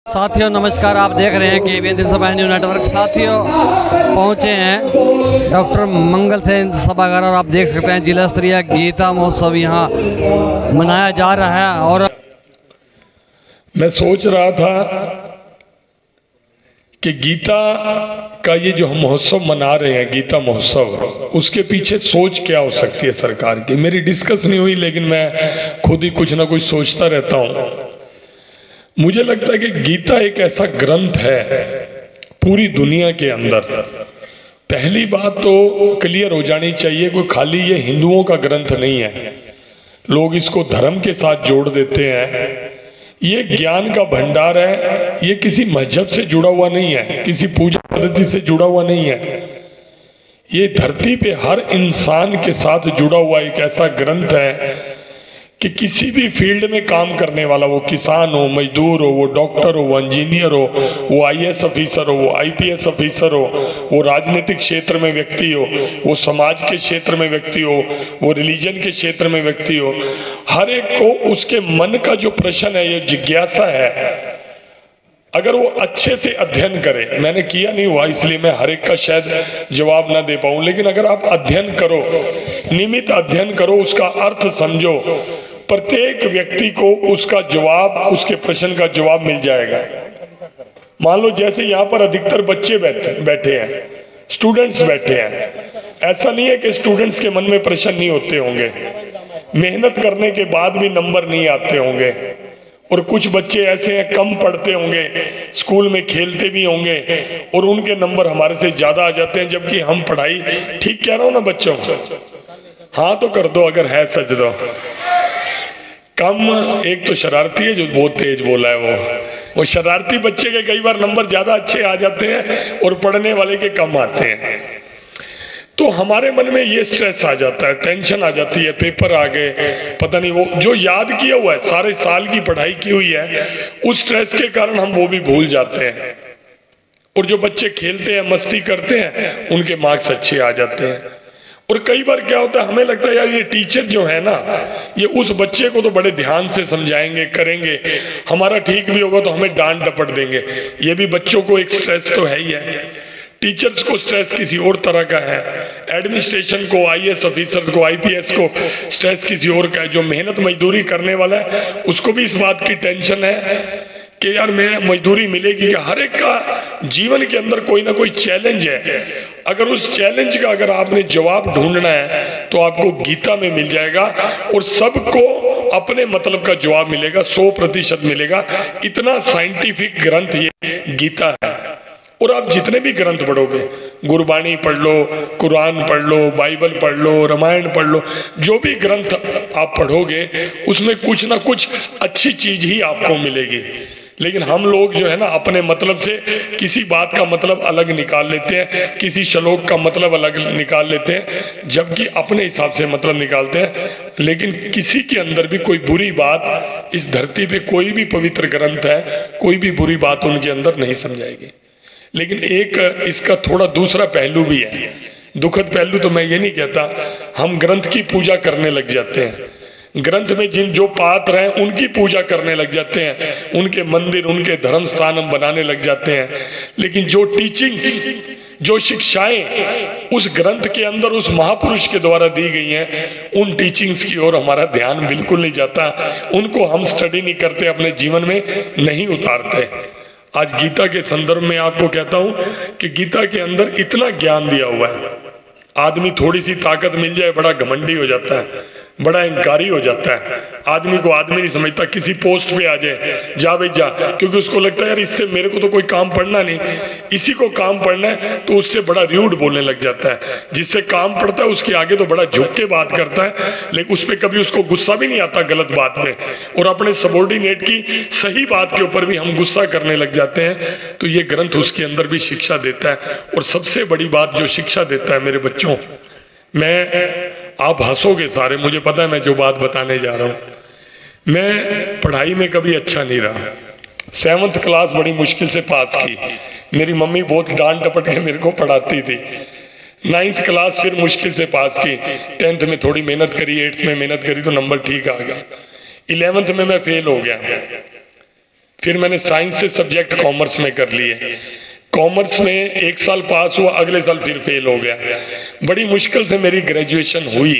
साथियों नमस्कार, आप देख रहे हैं KBN सभा न्यूज़ नेटवर्क। साथियों पहुंचे हैं डॉक्टर मंगल सेन सभागार और आप देख सकते हैं जिला स्तरीय गीता महोत्सव यहां मनाया जा रहा है। और मैं सोच रहा था कि गीता का ये जो हम महोत्सव मना रहे हैं, गीता महोत्सव, उसके पीछे सोच क्या हो सकती है सरकार की। मेरी डिस्कस नहीं हुई, लेकिन मैं खुद ही कुछ ना कुछ सोचता रहता हूं। मुझे लगता है कि गीता एक ऐसा ग्रंथ है पूरी दुनिया के अंदर। पहली बात तो क्लियर हो जानी चाहिए, कोई खाली ये हिंदुओं का ग्रंथ नहीं है। लोग इसको धर्म के साथ जोड़ देते हैं। ये ज्ञान का भंडार है, ये किसी मजहब से जुड़ा हुआ नहीं है, किसी पूजा पद्धति से जुड़ा हुआ नहीं है। ये धरती पे हर इंसान के साथ जुड़ा हुआ एक ऐसा ग्रंथ है कि किसी भी फील्ड में काम करने वाला, वो किसान हो, मजदूर हो, वो डॉक्टर हो, वो इंजीनियर हो, वो IAS ऑफिसर हो, वो IPS ऑफिसर हो, वो राजनीतिक क्षेत्र में व्यक्ति हो, वो समाज के क्षेत्र में व्यक्ति हो, वो रिलीजन के क्षेत्र में व्यक्ति हो, हर एक को उसके मन का जो प्रश्न है, ये जिज्ञासा है, अगर वो अच्छे से अध्ययन करे। मैंने किया नहीं हुआ इसलिए मैं हर एक का शायद जवाब ना दे पाऊं, लेकिन अगर आप अध्ययन करो, नियमित अध्ययन करो, उसका अर्थ समझो, प्रत्येक व्यक्ति को उसका जवाब, उसके प्रश्न का जवाब मिल जाएगा। मान लो जैसे यहाँ पर अधिकतर बच्चे बैठे हैं, स्टूडेंट्स बैठे हैं, ऐसा नहीं है कि स्टूडेंट्स के मन में प्रश्न नहीं होते होंगे, मेहनत करने के बाद भी नंबर नहीं आते होंगे। और कुछ बच्चे ऐसे हैं कम पढ़ते होंगे, स्कूल में खेलते भी होंगे और उनके नंबर हमारे से ज्यादा आ जाते हैं, जबकि हम पढ़ाई ठीक कह रहा हूं ना बच्चों। हाँ तो कर दो अगर है, सच दो। कम एक तो शरारती है जो बहुत तेज बोला है, वो शरारती बच्चे के कई बार नंबर ज्यादा अच्छे आ जाते हैं और पढ़ने वाले के कम आते हैं। तो हमारे मन में ये स्ट्रेस आ जाता है, टेंशन आ जाती है, पेपर आ गए, पता नहीं वो जो याद किया हुआ है, सारे साल की पढ़ाई की हुई है, उस स्ट्रेस के कारण हम वो भी भूल जाते हैं। और जो बच्चे खेलते हैं, मस्ती करते हैं, उनके मार्क्स अच्छे आ जाते हैं। और कई बार क्या होता है, हमें लगता है यार ये टीचर जो है ना, ये उस बच्चे को तो बड़े ध्यान से समझाएंगे, करेंगे, हमारा ठीक भी होगा तो हमें डांट डपट देंगे। ये भी बच्चों को एक स्ट्रेस तो है ही है। टीचर्स को स्ट्रेस किसी और तरह का है, एडमिनिस्ट्रेशन को, IAS ऑफिसर को, IPS को स्ट्रेस किसी और का है। जो मेहनत मजदूरी करने वाला है उसको भी इस बात की टेंशन है कि यार मैं मजदूरी मिलेगी क्या। हर एक का जीवन के अंदर कोई ना कोई चैलेंज है। अगर उस चैलेंज का अगर आपने जवाब ढूंढना है तो आपको गीता में मिल जाएगा और सबको अपने मतलब का जवाब मिलेगा, 100% मिलेगा। इतना साइंटिफिक ग्रंथ ये गीता है। और आप जितने भी ग्रंथ पढ़ोगे, गुरबाणी पढ़ लो, कुरान पढ़ लो, बाइबल पढ़ लो, रामायण पढ़ लो, जो भी ग्रंथ आप पढ़ोगे उसमें कुछ ना कुछ अच्छी चीज ही आपको मिलेगी। लेकिन हम लोग जो है ना, अपने मतलब से किसी बात का मतलब अलग निकाल लेते हैं, किसी श्लोक का मतलब अलग निकाल लेते हैं, जबकि अपने हिसाब से मतलब निकालते हैं। लेकिन किसी के अंदर भी कोई बुरी बात, इस धरती पे कोई भी पवित्र ग्रंथ है, कोई भी बुरी बात उनके अंदर नहीं समझाएगी। लेकिन एक इसका थोड़ा दूसरा पहलू भी है, दुखद पहलू। तो मैं ये नहीं कहता, हम ग्रंथ की पूजा करने लग जाते हैं, ग्रंथ में जिन जो पात्र हैं उनकी पूजा करने लग जाते हैं, उनके मंदिर, उनके धर्म स्थान हम बनाने लग जाते हैं। लेकिन जो टीचिंग, जो शिक्षाएं उस ग्रंथ के अंदर उस महापुरुष के द्वारा दी गई हैं, उन टीचिंग्स की ओर हमारा ध्यान बिल्कुल नहीं जाता। उनको हम स्टडी नहीं करते, अपने जीवन में नहीं उतारते। आज गीता के संदर्भ में आपको कहता हूं कि गीता के अंदर इतना ज्ञान दिया हुआ है। आदमी थोड़ी सी ताकत मिल जाए बड़ा घमंडी हो जाता है, बड़ा अहंकारी हो जाता है। आदमी को आदमी नहीं समझता, किसी पोस्ट पे आ जाए, जा भाई जा, क्योंकि उसको लगता है यार इससे मेरे को तो कोई काम पड़ना नहीं, इसी को काम पड़ना है, तो उससे बड़ा र्यूड बोलने लग जाता है। जिससे काम पड़ता है उसके आगे तो बड़ा झुक के बात करता है, लेकिन उस पर कभी उसको गुस्सा भी नहीं आता गलत बात में। और अपने सबॉर्डिनेट की सही बात के ऊपर भी हम गुस्सा करने लग जाते हैं। तो ये ग्रंथ उसके अंदर भी शिक्षा देता है। और सबसे बड़ी बात जो शिक्षा देता है मेरे बच्चों, आप हंसोगे सारे, मुझे पता है मैं जो बात बताने जा रहा हूं। मैं पढ़ाई में कभी अच्छा नहीं रहा, 7th क्लास बड़ी मुश्किल से पास की, मेरी मम्मी बहुत डांट डपट के मेरे को पढ़ाती थी। 9th क्लास फिर मुश्किल से पास की, 10th में थोड़ी मेहनत करी, 8th में मेहनत करी तो नंबर ठीक आ गया, 11th में मैं फेल हो गया। फिर मैंने साइंस से सब्जेक्ट कॉमर्स में कर लिए। कॉमर्स में एक साल पास हुआ, अगले साल फिर फेल हो गया। बड़ी मुश्किल से मेरी ग्रेजुएशन हुई।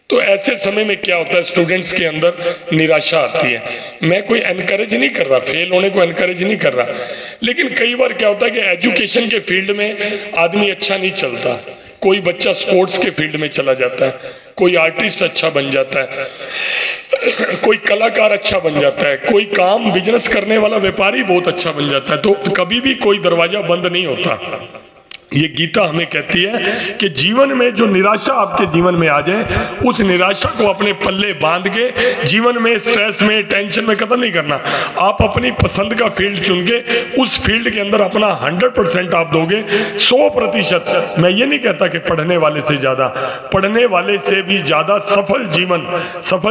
तो ऐसे समय में क्या होता है, स्टूडेंट्स के अंदर निराशा आती है। मैं कोई एनकरेज नहीं कर रहा, फेल होने को एनकरेज नहीं कर रहा, लेकिन कई बार क्या होता है कि एजुकेशन के फील्ड में आदमी अच्छा नहीं चलता। कोई बच्चा स्पोर्ट्स के फील्ड में चला जाता है, कोई आर्टिस्ट अच्छा बन जाता है, कोई कलाकार अच्छा बन जाता है, कोई काम बिजनेस करने वाला व्यापारी बहुत अच्छा बन जाता है। तो कभी भी कोई दरवाजा बंद नहीं होता। ये गीता हमें कहती है कि जीवन में जो निराशा आपके जीवन में आ जाए, उस निराशा को अपने पल्ले बांध के जीवन में स्ट्रेस में टेंशन में खत्म नहीं करना। आप अपनी पसंद का फील्ड चुन के उस फील्ड के अंदर अपना 100% आप दोगे, 100%। मैं ये नहीं कहता कि पढ़ने वाले से ज्यादा, पढ़ने वाले से भी ज्यादा सफल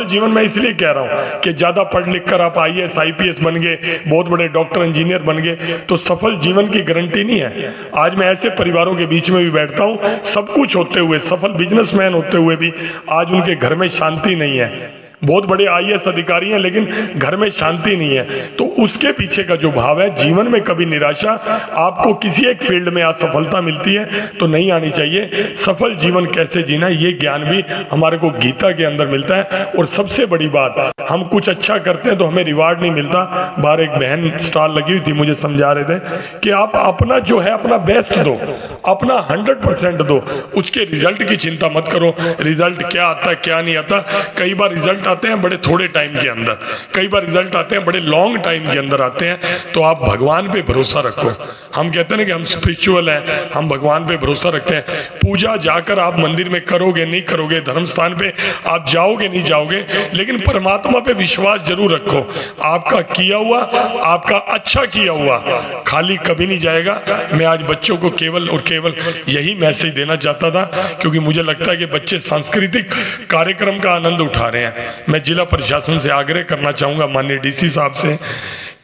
जीवन मैं इसलिए कह रहा हूं कि ज्यादा पढ़ लिख कर आप IAS IPS बन गए, बहुत बड़े डॉक्टर इंजीनियर बन गए, तो सफल जीवन की गारंटी नहीं है। आज मैं ऐसे परिवारों के बीच में भी बैठता हूं, सब कुछ होते हुए, सफल बिजनेसमैन होते हुए भी आज उनके घर में शांति नहीं है। बहुत बड़े IAS अधिकारी हैं, लेकिन घर में शांति नहीं है। तो उसके पीछे का जो भाव है, जीवन में कभी निराशा, आपको किसी एक फील्ड में असफलता मिलती है तो नहीं आनी चाहिए। सफल जीवन कैसे जीना, ये ज्ञान भी हमारे को गीता के अंदर मिलता है। और सबसे बड़ी बात, हम कुछ अच्छा करते हैं तो हमें रिवार्ड नहीं मिलता। बाहर एक बहन स्टॉल लगी हुई थी, मुझे समझा रहे थे कि आप अपना जो है अपना बेस्ट दो, अपना 100% दो, उसके रिजल्ट की चिंता मत करो। रिजल्ट क्या आता है क्या नहीं आता, कई बार रिजल्ट आते हैं बड़े थोड़े टाइम के अंदर, कई बार रिजल्ट आते हैं बड़े लॉन्ग टाइम के अंदर आते हैं। तो आप भगवान पे भरोसा रखो। हम कहते हैं ना कि हम स्पिरिचुअल हैं, हम भगवान पे भरोसा रखते हैं। पूजा जाकर आप मंदिर में करोगे नहीं करोगे, धर्म स्थान पे आप जाओगे नहीं जाओगे, लेकिन परमात्मा पे विश्वास जरूर रखो। आपका किया हुआ, आपका अच्छा किया हुआ खाली कभी नहीं जाएगा। मैं आज बच्चों को केवल और केवल यही मैसेज देना चाहता था, क्योंकि मुझे लगता है कि बच्चे सांस्कृतिक कार्यक्रम का आनंद उठा रहे हैं। मैं जिला प्रशासन से आग्रह करना चाहूंगा, माननीय DC साहब से,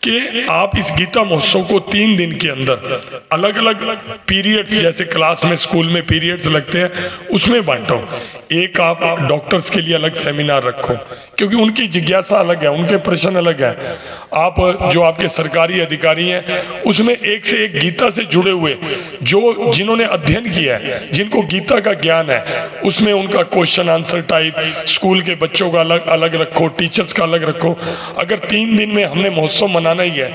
कि आप इस गीता महोत्सव को 3 दिन के अंदर अलग अलग पीरियड्स, जैसे क्लास में स्कूल में पीरियड्स लगते हैं, उसमें बांटो। एक आप डॉक्टर्स के लिए अलग सेमिनार रखो, क्योंकि उनकी जिज्ञासा अलग है, उनके प्रश्न अलग है। आप जो आपके सरकारी अधिकारी हैं, उसमें एक से एक गीता से जुड़े हुए, जो जिन्होंने अध्ययन किया है, जिनको गीता का ज्ञान है, उसमें उनका क्वेश्चन आंसर टाइप, स्कूल के बच्चों का अलग अलग रखो, टीचर्स का अलग रखो। अगर 3 दिन में हमने महोत्सव मनाना ही है,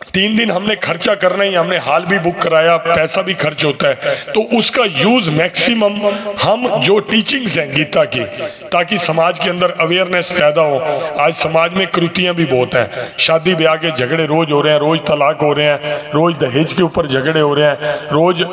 3 दिन हमने खर्चा करना ही, हमने हाल भी बुक कराया, पैसा भी खर्च होता है, तो उसका यूज मैक्सिमम हम जो टीचिंग्स हैं गीता की, ताकि समाज के अंदर अवेयरनेस पैदा हो। आज समाज में कृतियां भी बहुत हैं, शादी ब्याह के झगड़े रोज हो रहे हैं, रोज तलाक हो रहे हैं, रोज दहेज के ऊपर झगड़े हो रहे हैं, रोज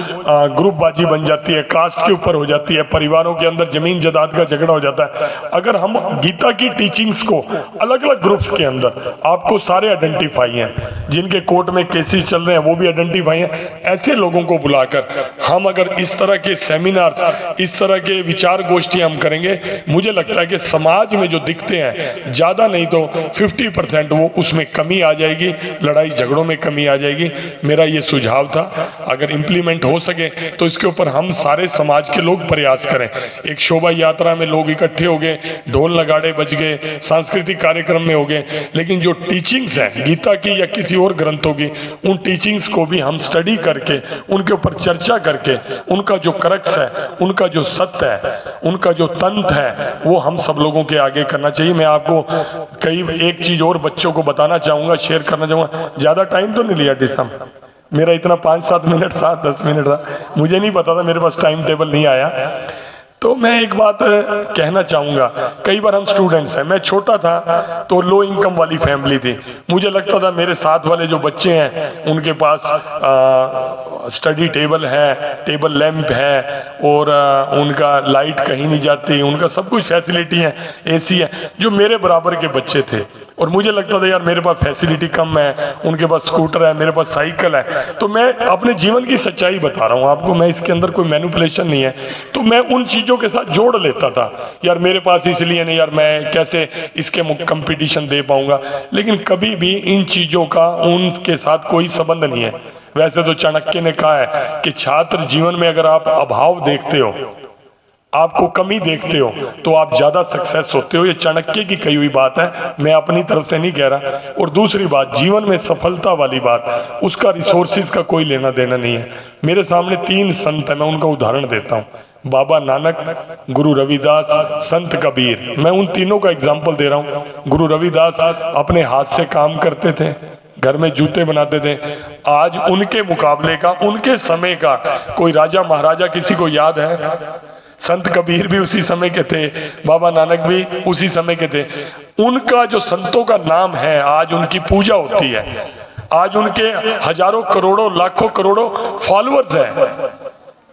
ग्रुपबाजी बन जाती है, कास्ट के ऊपर हो जाती है, परिवारों के अंदर जमीन जायदाद का झगड़ा हो जाता है। अगर हम गीता की टीचिंग्स को अलग अलग ग्रुप्स के अंदर, आपको सारे आइडेंटिफाई हैं, जिनके कोर्ट में केसेस चल रहे हैं वो भी आइडेंटिफाई हैं, ऐसे लोगों को बुलाकर हम अगर इस तरह के सेमिनार, इस तरह के विचार गोष्ठियां हम करेंगे, मुझे लगता है कि समाज में जो दिखते हैं, ज्यादा नहीं तो 50% वो उसमें कमी आ जाएगी, लड़ाई झगड़ों में कमी आ जाएगी। मेरा ये सुझाव था, अगर इंप्लीमेंट हो सके तो इसके ऊपर हम सारे समाज के लोग प्रयास करें। एक शोभा यात्रा में लोग इकट्ठे हो गए, ढोल नगाड़े बज गए, सांस्कृतिक कार्यक्रम में हो गए, लेकिन जो टीचिंग्स है गीता की या किसी और ग्रंथों की, उन टीचिंग्स को भी हम स्टडी करके, उनके ऊपर चर्चा करके, उनका जो करक्स है, उनका जो सत्य है, उनका जो तंत्र है, वो हम सब लोगों के आगे करना चाहिए। मैं आपको एक चीज और बच्चों को बताना चाहूंगा, शेयर करना चाहूंगा। ज्यादा टाइम तो नहीं लिया डिसम, मेरा इतना 5-7 मिनट था, 10 मिनट था, मुझे नहीं पता था, मेरे पास टाइम टेबल नहीं आया। तो मैं एक बात कहना चाहूंगा, कई बार हम स्टूडेंट्स हैं, मैं छोटा था तो लो इनकम वाली फैमिली थी, मुझे लगता था मेरे साथ वाले जो बच्चे हैं उनके पास स्टडी टेबल है, टेबल लैंप है, और उनका लाइट कहीं नहीं जाती, उनका सब कुछ फैसिलिटी है, AC है। जो मेरे बराबर के बच्चे थे, और मुझे लगता था यार मेरे पास फैसिलिटी कम है, उनके पास स्कूटर है, मेरे पास साइकिल है। तो मैं अपने जीवन की सच्चाई बता रहा हूँ आपको, मैं इसके अंदर कोई मैनिपुलेशन नहीं है। तो मैं उन चीजों के साथ जोड़ लेता था, यार मेरे पास इसलिए नहीं, यार मैं कैसे इसके कंपटीशन दे पाऊंगा। लेकिन कभी भी इन चीजों का उनके साथ कोई संबंध नहीं है। वैसे तो चाणक्य ने कहा है कि छात्र जीवन में अगर आप अभाव देखते हो, आपको कमी देखते हो तो आप ज़्यादा सक्सेस होते हो। ये चाणक्य की कही हुई बात है, मैं अपनी तरफ से नहीं कह रहा। और दूसरी बात, जीवन में सफलता वाली बात, उसका रिसोर्सिस का कोई लेना देना नहीं है। मेरे सामने 3 संत हैं, मैं उनका उदाहरण देता हूँ। बाबा नानक, गुरु रविदास, संत कबीर। मैं उन तीनों का एग्जाम्पल दे रहा हूँ। गुरु रविदास अपने हाथ से काम करते थे, घर में जूते बनाते थे। आज उनके मुकाबले का, उनके समय का कोई राजा महाराजा किसी को याद है? संत कबीर भी उसी समय के थे, बाबा नानक भी उसी समय के थे। उनका जो संतों का नाम है, आज उनकी पूजा होती है। आज उनके हजारों करोड़ों लाखों करोड़ों फॉलोअर्स हैं,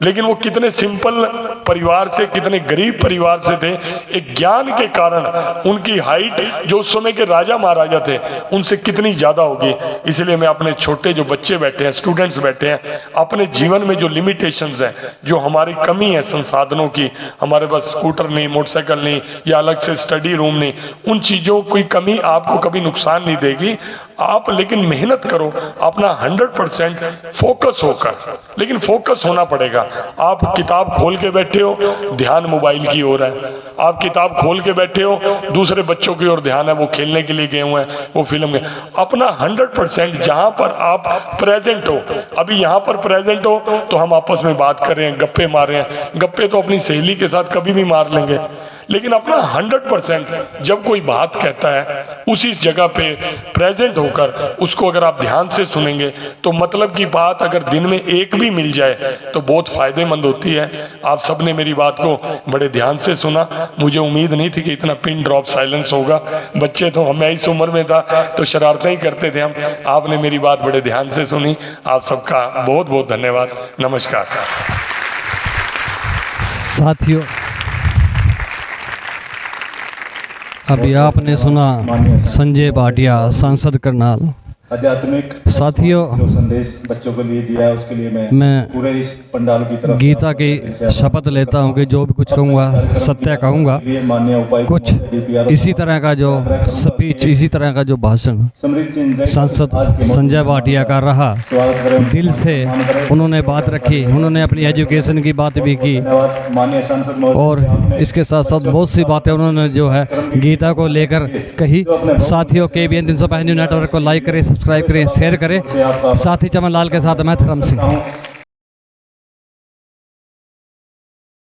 लेकिन वो कितने सिंपल परिवार से, कितने गरीब परिवार से थे। एक ज्ञान के कारण उनकी हाइट जो उस समय के राजा महाराजा थे उनसे कितनी ज्यादा होगी। इसलिए मैं अपने छोटे जो बच्चे बैठे हैं, स्टूडेंट्स बैठे हैं, अपने जीवन में जो लिमिटेशंस हैं, जो हमारी कमी है संसाधनों की, हमारे पास स्कूटर नहीं, मोटरसाइकिल नहीं, या अलग से स्टडी रूम नहीं, उन चीजों की कमी आपको कभी नुकसान नहीं देगी। आप लेकिन मेहनत करो, अपना 100% फोकस होकर, लेकिन फोकस होना पड़ेगा। आप किताब खोल के बैठे हो, ध्यान मोबाइल की ओर है। आप किताब खोल के बैठे हो, दूसरे बच्चों की ओर ध्यान है, वो खेलने के लिए गए हुए हैं, वो फिल्म गए। अपना 100% जहां पर आप प्रेजेंट हो, अभी यहां पर प्रेजेंट हो तो हम आपस में बात कर रहे हैं, गप्पे मार रहे हैं। गप्पे तो अपनी सहेली के साथ कभी भी मार लेंगे, लेकिन अपना 100% जब कोई बात कहता है उसी जगह पे प्रेजेंट होकर उसको अगर आप ध्यान से सुनेंगे तो मतलब की बात अगर दिन में एक भी मिल जाए तो बहुत फायदेमंद होती है। आप सबने मेरी बात को बड़े ध्यान से सुना। मुझे उम्मीद नहीं थी कि इतना पिन ड्रॉप साइलेंस होगा। बच्चे तो, मैं इस उम्र में था तो शरारतें ही करते थे हम। आपने मेरी बात बड़े ध्यान से सुनी। आप सबका बहुत बहुत धन्यवाद। नमस्कार साथियों, अभी आपने सुना संजय भाटिया, सांसद करनाल। आध्यात्मिक साथियों, जो संदेश बच्चों के लिए दिया है उसके लिए मैं पूरे इस पंडाल की तरफ गीता की शपथ लेता हूं कि जो भी कुछ कहूँगा सत्य कहूँगा। कुछ इसी तरह का जो स्पीच, इसी तरह का जो भाषण सांसद संजय भाटिया का रहा, दिल से उन्होंने बात रखी। उन्होंने अपनी एजुकेशन की बात भी की माननीय सांसद और इसके साथ साथ बहुत सी बातें उन्होंने जो है गीता को लेकर कही। साथियों, KBN 365 न्यूज़ नेटवर्क को लाइक करें, सब्सक्राइब करें, शेयर करें। साथी चमन लाल के साथ मैं धर्म सिंह।